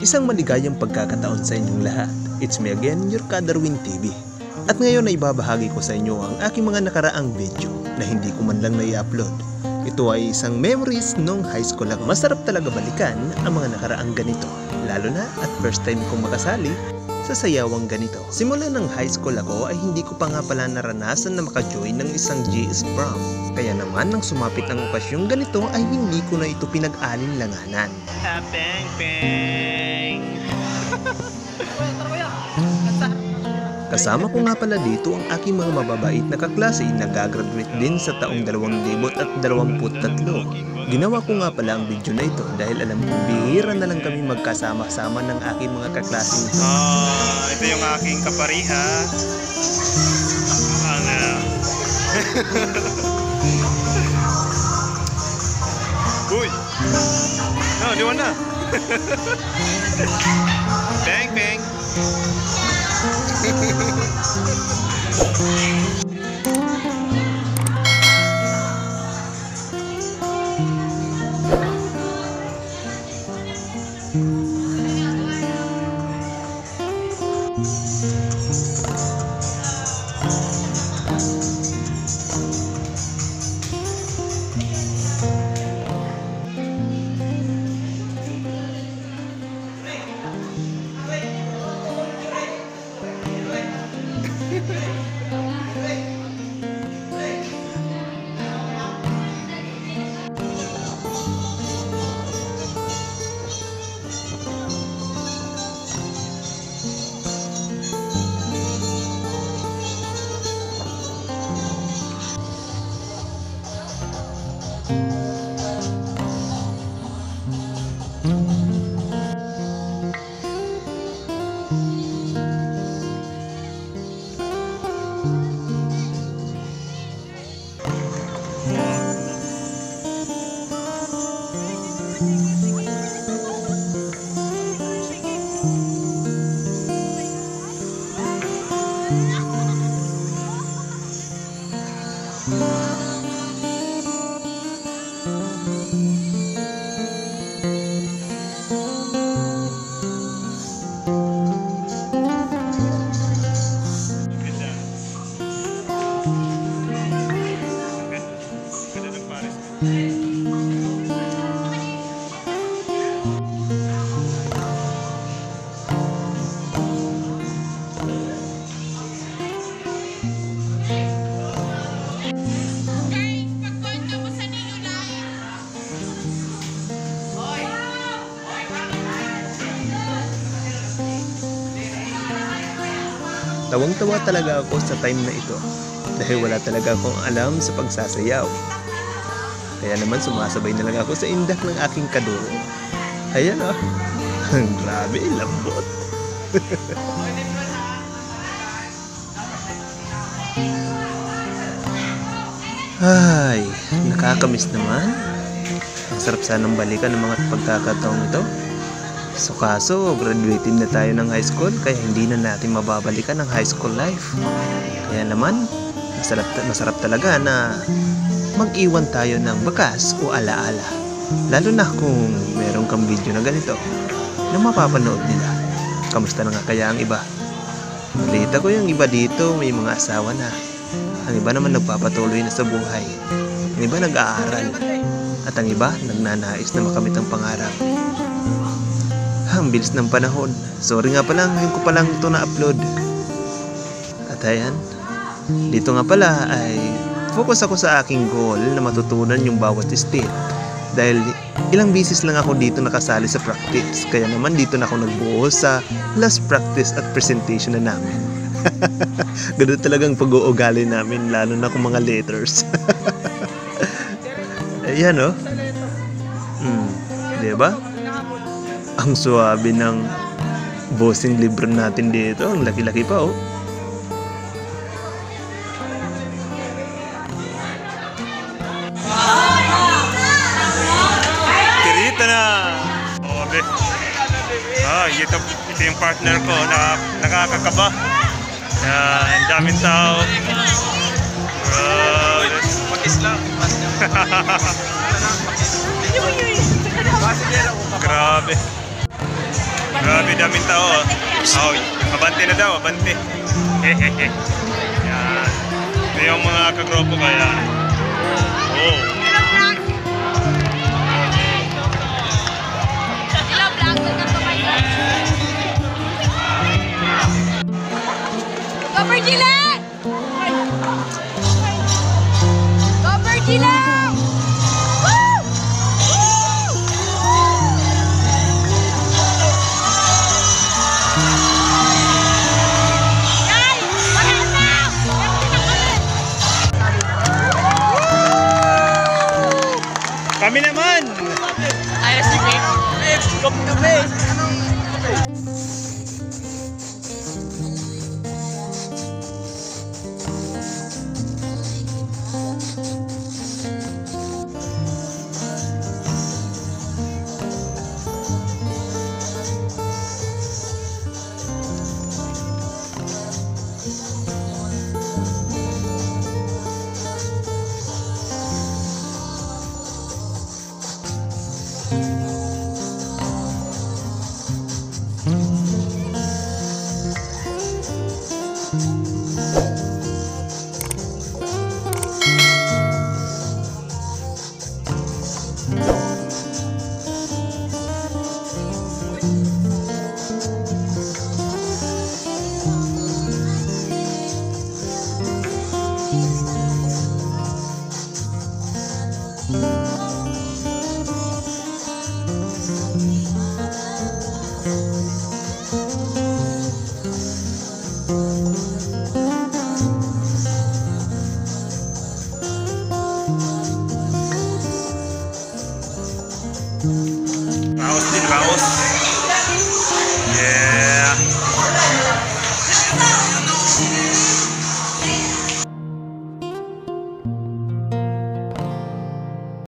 Isang maligayang pagkakataon sa inyong lahat. It's me again, your Kadarwin TV. At ngayon ay ibabahagi ko sa inyo ang aking mga nakaraang video na hindi ko man lang nai-upload. Ito ay isang memories nung high school ako. Masarap talaga balikan ang mga nakaraang ganito. Lalo na at first time kong makasali sa sayawang ganito. Simula ng high school ako ay hindi ko pa nga pala naranasan na maka-join ng isang GS prom. Kaya naman nang sumapit ang okasyong ganito ay hindi ko na ito pinag-alinlanganan. Bang bang. Kasama ko nga pala dito ang aking mga mababait na kaklase na gagraduate din sa taong 2023. Ginawa ko nga pala ang video na ito dahil alam kong bihira na lang kami magkasama-sama ng aking mga kaklase. Ito yung aking kapariha. Uy! No, di na. Bang bang. Tawang-tawa talaga ako sa time na ito dahil wala talaga akong alam sa pagsasayaw. Kaya naman sumasabay na lang ako sa indak ng aking kaduro. Ayan oh, grabe, lambot. Ay, nakakamiss naman. Ang sarap sanang balikan ng mga pagkakataong ito. So kaso, graduating na tayo ng high school kaya hindi na natin mababalikan ang high school life. Kaya naman, masarap talaga na mag-iwan tayo ng bakas o alaala. Lalo na kung meron kang video na ganito na mapapanood nila. Kamusta na nga kaya ang iba? Balita ko yung iba dito may mga asawa na. Ang iba naman nagpapatuloy na sa buhay. Ang iba nag-aaral. At ang iba nagnanais na makamit ang pangarap. Ang bilis ng panahon. Sorry nga pala, ngayon ko palang ito na-upload. At ayan, dito nga pala ay focus ako sa aking goal na matutunan yung bawat step. Dahil ilang beses lang ako dito nakasali sa practice. Kaya naman dito na ako nagbuo sa last practice at presentation na namin. Ganun talagang pag-uugali namin, lalo na kung mga letters. Ayan oh. Diba? Ang suwabe ng bossing libro natin dito. Ang laki-laki pa oh. Tirita na! Okay. Ito yung partner ko na nakakakaba. Ang daming tao. Mag-Islam. Grabe. Grabe daming tao. Oh, abante na daw, abante. Hehehe. Yan. Ito yung mga kagropo kaya. Oh. Go Virgilan! Go Virgilan! Woo! Guys, wala na! Kami naman! Ayos si Babe. Babe, come to base.